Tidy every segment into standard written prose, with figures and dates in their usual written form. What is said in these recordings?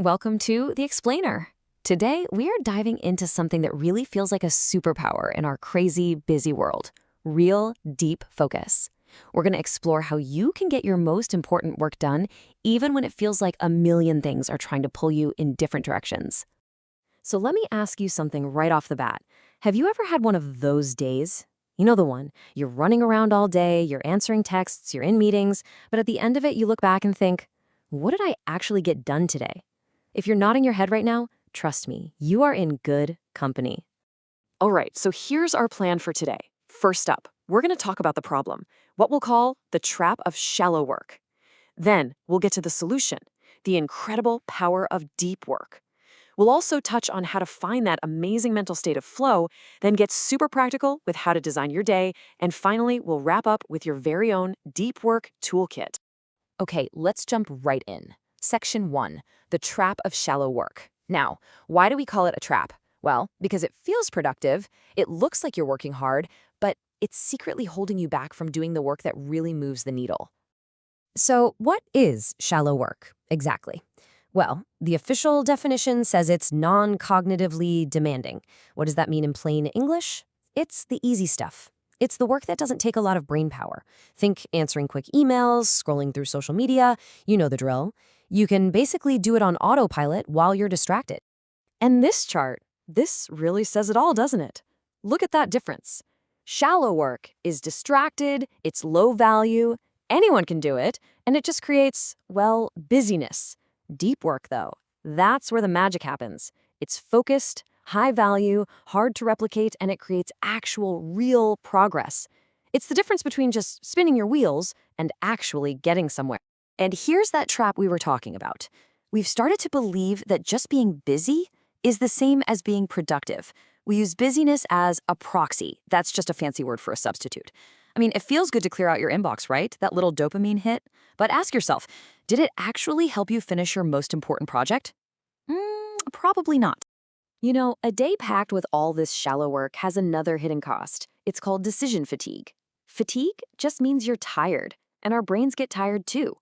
Welcome to The Explainer. Today, we are diving into something that really feels like a superpower in our crazy, busy world: real, deep focus. We're going to explore how you can get your most important work done, even when it feels like a million things are trying to pull you in different directions. So let me ask you something right off the bat. Have you ever had one of those days? You know the one. You're running around all day, you're answering texts, you're in meetings, but at the end of it, you look back and think, what did I actually get done today? If you're nodding your head right now, trust me, you are in good company. All right, so here's our plan for today. First up, we're going to talk about the problem, what we'll call the trap of shallow work. Then we'll get to the solution, the incredible power of deep work. We'll also touch on how to find that amazing mental state of flow, then get super practical with how to design your day, and finally, we'll wrap up with your very own deep work toolkit. Okay, let's jump right in. Section 1, the trap of shallow work. Now, why do we call it a trap? Well, because it feels productive, it looks like you're working hard, but it's secretly holding you back from doing the work that really moves the needle. So, what is shallow work exactly? Well, the official definition says it's non-cognitively demanding. What does that mean in plain English? It's the easy stuff. It's the work that doesn't take a lot of brain power. Think answering quick emails, scrolling through social media, you know the drill. You can basically do it on autopilot while you're distracted. And this really says it all, doesn't it? Look at that difference. Shallow work is distracted, it's low value, anyone can do it, and it just creates, well, busyness. Deep work, though, that's where the magic happens. It's focused, high value, hard to replicate, and it creates actual, real progress. It's the difference between just spinning your wheels and actually getting somewhere. And here's that trap we were talking about. We've started to believe that just being busy is the same as being productive. We use busyness as a proxy. That's just a fancy word for a substitute. I mean, it feels good to clear out your inbox, right? That little dopamine hit. But ask yourself, did it actually help you finish your most important project? Probably not. You know, a day packed with all this shallow work has another hidden cost. It's called decision fatigue. Fatigue just means you're tired, and our brains get tired too.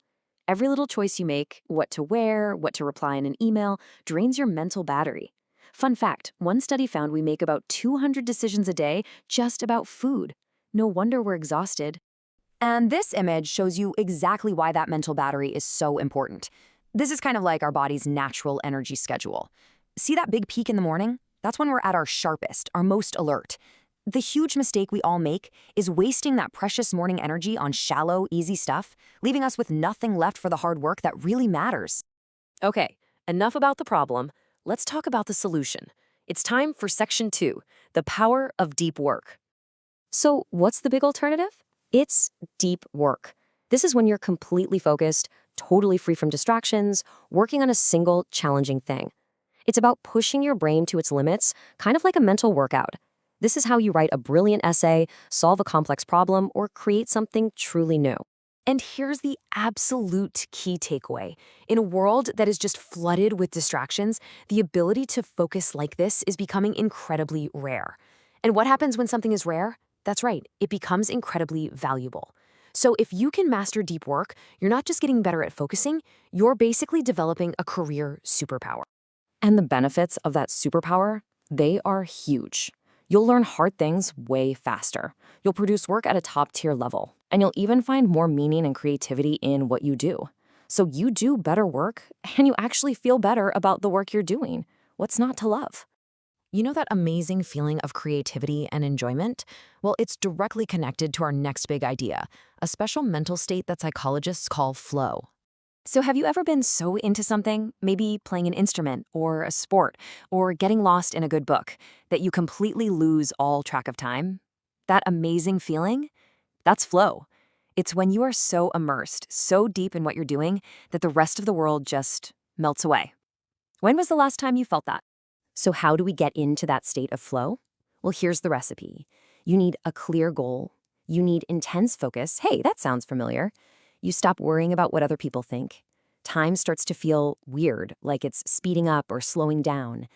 Every little choice you make, what to wear, what to reply in an email, drains your mental battery. Fun fact, one study found we make about 200 decisions a day just about food. No wonder we're exhausted. And this image shows you exactly why that mental battery is so important. This is kind of like our body's natural energy schedule. See that big peak in the morning? That's when we're at our sharpest, our most alert. The huge mistake we all make is wasting that precious morning energy on shallow, easy stuff, leaving us with nothing left for the hard work that really matters. Okay, enough about the problem. Let's talk about the solution. It's time for Section 2, the power of deep work. So what's the big alternative? It's deep work. This is when you're completely focused, totally free from distractions, working on a single challenging thing. It's about pushing your brain to its limits, kind of like a mental workout. This is how you write a brilliant essay, solve a complex problem, or create something truly new. And here's the absolute key takeaway. In a world that is just flooded with distractions, the ability to focus like this is becoming incredibly rare. And what happens when something is rare? That's right, it becomes incredibly valuable. So if you can master deep work, you're not just getting better at focusing, you're basically developing a career superpower. And the benefits of that superpower, they are huge. You'll learn hard things way faster. You'll produce work at a top-tier level, and you'll even find more meaning and creativity in what you do. So you do better work, and you actually feel better about the work you're doing. What's not to love? You know that amazing feeling of creativity and enjoyment? Well, it's directly connected to our next big idea, a special mental state that psychologists call flow. So have you ever been so into something, maybe playing an instrument or a sport or getting lost in a good book, that you completely lose all track of time? That amazing feeling? That's flow. It's when you are so immersed, so deep in what you're doing, that the rest of the world just melts away. When was the last time you felt that? So how do we get into that state of flow? Well, here's the recipe. You need a clear goal. You need intense focus. Hey, that sounds familiar. You stop worrying about what other people think. Time starts to feel weird, like it's speeding up or slowing down.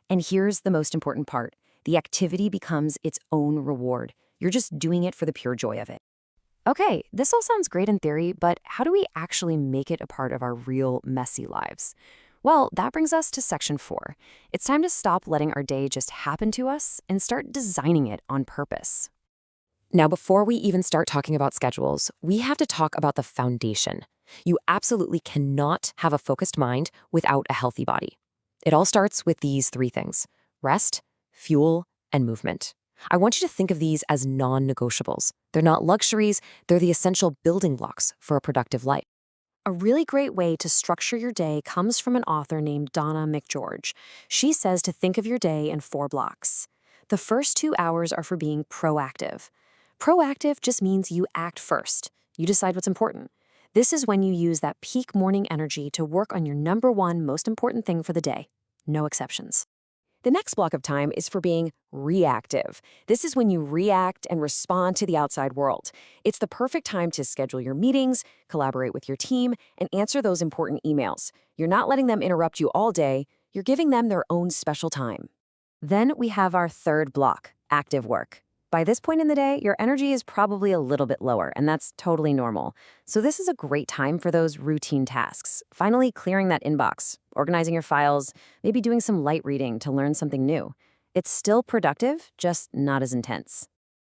And here's the most important part. The activity becomes its own reward. You're just doing it for the pure joy of it. Okay, this all sounds great in theory, but how do we actually make it a part of our real, messy lives? Well, that brings us to section 4. It's time to stop letting our day just happen to us and start designing it on purpose. Now, before we even start talking about schedules, we have to talk about the foundation. You absolutely cannot have a focused mind without a healthy body. It all starts with these 3 things: rest, fuel, and movement. I want you to think of these as non-negotiables. They're not luxuries, they're the essential building blocks for a productive life. A really great way to structure your day comes from an author named Donna McGeorge. She says to think of your day in 4 blocks. The first 2 hours are for being proactive. Proactive just means you act first. You decide what's important. This is when you use that peak morning energy to work on your number 1 most important thing for the day. No exceptions. The next block of time is for being reactive. This is when you react and respond to the outside world. It's the perfect time to schedule your meetings, collaborate with your team, and answer those important emails. You're not letting them interrupt you all day. You're giving them their own special time. Then we have our third block, active work. By this point in the day, your energy is probably a little bit lower, and that's totally normal. So this is a great time for those routine tasks. Finally, clearing that inbox, organizing your files, maybe doing some light reading to learn something new. It's still productive, just not as intense.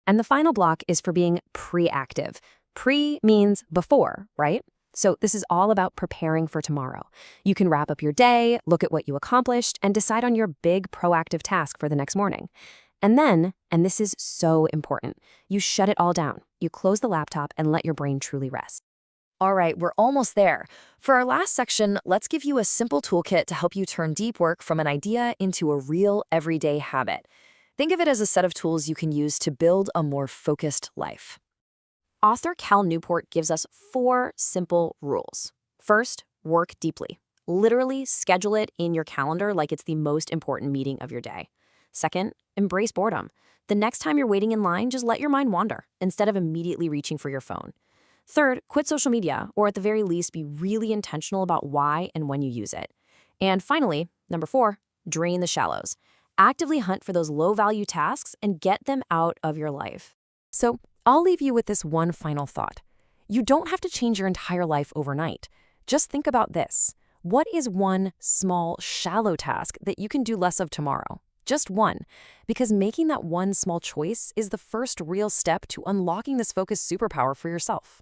And the final block is for being pre-active. Pre means before, right? So this is all about preparing for tomorrow. You can wrap up your day, look at what you accomplished, and decide on your big proactive task for the next morning. And then, and this is so important, you shut it all down. You close the laptop and let your brain truly rest. All right, we're almost there. For our last section, let's give you a simple toolkit to help you turn deep work from an idea into a real everyday habit. Think of it as a set of tools you can use to build a more focused life. Author Cal Newport gives us 4 simple rules. First, work deeply. Literally schedule it in your calendar like it's the most important meeting of your day. Second, embrace boredom. The next time you're waiting in line, just let your mind wander instead of immediately reaching for your phone. Third, quit social media, or at the very least, be really intentional about why and when you use it. And finally, number 4, drain the shallows. Actively hunt for those low-value tasks and get them out of your life. So I'll leave you with this one final thought. You don't have to change your entire life overnight. Just think about this. What is one small, shallow task that you can do less of tomorrow? Just one, because making that one small choice is the first real step to unlocking this focus superpower for yourself.